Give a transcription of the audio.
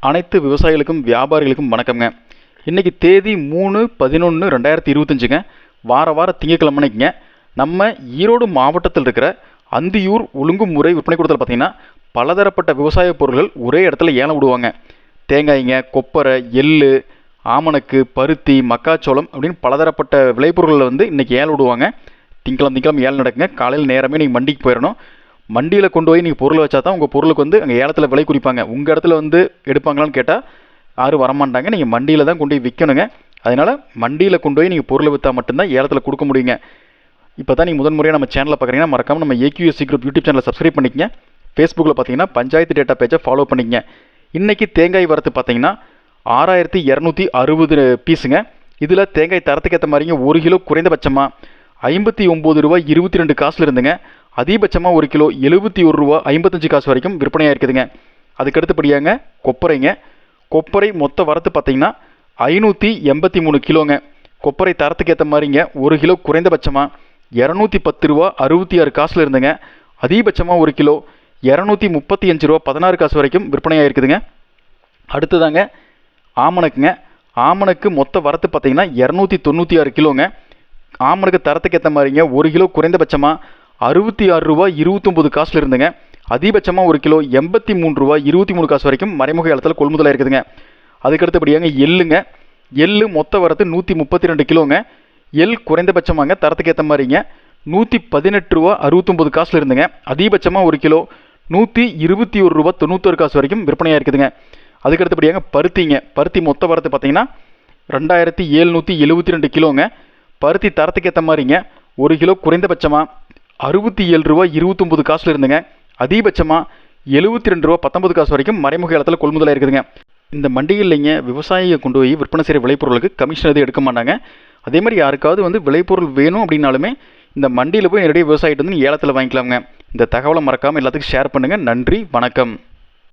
அனைத்து விவசாயிகளுக்கும் வியாபாரிகளுக்கும் வணக்கம்ங்க. இன்றைக்கி தேதி 3/11/2025ங்க. வார திங்கக்கிழமைக்குங்க. நம்ம ஈரோடு மாவட்டத்தில் இருக்கிற அந்தியூர் ஒழுங்குமுறை விற்பனை கூடத்தில் பார்த்திங்கன்னா பலதரப்பட்ட விவசாய பொருட்கள் ஒரே இடத்துல ஏலம் விடுவாங்க. தேங்காய்ங்க, கொப்பரை, எள்ளு, ஆமணக்கு, பருத்தி, மக்காச்சோளம் அப்படின்னு பலதரப்பட்ட விளைபொருட்களை இன்றைக்கி ஏலம் விடுவாங்க. திங்கக்கிழமை ஏலம் நடக்குங்க. காலையில் நேரமே நீங்கள் மண்டிக்கு போயிடணும். மண்டியில் கொண்டு போய் நீங்கள் பொருளை வச்சா தான் உங்கள் பொருளுக்கு அங்கே ஏலத்தில் விலை குறிப்பாங்க. உங்கள் இடத்துல எடுப்பாங்களான்னு கேட்டால் யாரும் வரமாட்டாங்க. நீங்கள் மண்டியில் தான் கொண்டு போய் விற்கணுங்க. அதனால் மண்டியில் கொண்டு போய் நீங்கள் பொருளை விற்றா மட்டும்தான் ஏலத்தில் கொடுக்க முடியுங்க. இப்போ தான் நீங்கள் முதன்முறையாக நம்ம சேனலில் பார்க்குறீங்கன்னா மறக்காமல் நம்ம ஏக்யூஎஸ்சி குரூப் யூடியூப் சேனலை சப்ஸ்கிரைப் பண்ணிக்கங்க. ஃபேஸ்புக்கில் பார்த்தீங்கன்னா பஞ்சாயத்து டேட்டா பேஜை ஃபாலோ பண்ணிக்கங்க. இன்றைக்கி தேங்காய் வரத்து பார்த்தீங்கன்னா 6260 பீஸுங்க. இதில் தேங்காய் தரத்துக்கு ஏற்ற மாதிரிங்க 1 கிலோ குறைந்தபட்சமாக 59 ரூபா 22 காசில் இருந்துங்க. அதிகபட்சமாக 1 கிலோ 71 ரூபா 55 காசு வரைக்கும் விற்பனையாக இருக்குதுங்க. அதுக்கடுத்தபடியாங்க கொப்பரை மொத்த வரத்து பார்த்தீங்கன்னா 583 கிலோங்க. கொப்பரை தரத்துக்கு ஏற்ற மாதிரிங்க 1 கிலோ குறைந்தபட்சமாக 210 ரூபா 66 காசில் இருந்துங்க. அதிகபட்சமாக 1 கிலோ 235 ரூபா 16 காசு வரைக்கும் விற்பனையாக இருக்குதுங்க. அடுத்ததாங்க ஆமணக்கு மொத்த வரத்து பார்த்தீங்கன்னா 296 கிலோங்க. ஆமணக்கு தரத்துக்கு ஏற்ற மாதிரிங்க 1 கிலோ குறைந்தபட்சமாக 66 ரூபா 29 காசில் இருந்துங்க. அதிகபட்சமாக 1 கிலோ 83 ரூபா 23 காசு வரைக்கும் மறைமுக ஏலத்தில் கொள்முதலாக இருக்குதுங்க. அதுக்கடுத்தபடியாங்க எள்ளு மொத்த வரத்து 132 கிலோங்க. எள் குறைந்தபட்சமாங்க தரத்துக்கு ஏற்ற மாதிரிங்க 118 ரூபா 69 காசில் இருந்துங்க. அதிகபட்சமாக 1 கிலோ 121 ரூபா 91 காசு வரைக்கும் விற்பனையாக இருக்குதுங்க. அதுக்கடுத்தபடியாங்க பருத்தி மொத்த வரத்து பார்த்தீங்கன்னா 2772 கிலோங்க. பருத்தி தரத்துக்கு ஏற்ற மாதிரிங்க 1 கிலோ குறைந்தபட்சமாக 67 ரூபா 29 காசில் இருந்துங்க. அதிகபட்சமாக 72 ரூபா 19 காசு வரைக்கும் மறைமுக ஏலத்தில் கொள்முதலாக இருக்குதுங்க. இந்த மண்டிகளில் விவசாயியை கொண்டு போய் விற்பனை செய்கிற விளைபொருளுக்கு கமிஷன் எதுவும் எடுக்க மாட்டாங்க. அதே மாதிரி யாருக்காவது விளைபொருள் வேணும் அப்படின்னாலுமே இந்த மண்டியில் போய் நேரடியாக விவசாயிட்டு ஏலத்தில் வாங்கிக்கலாமுங்க. இந்த தகவலை மறக்காமல் எல்லாத்துக்கும் ஷேர் பண்ணுங்கள். நன்றி, வணக்கம்.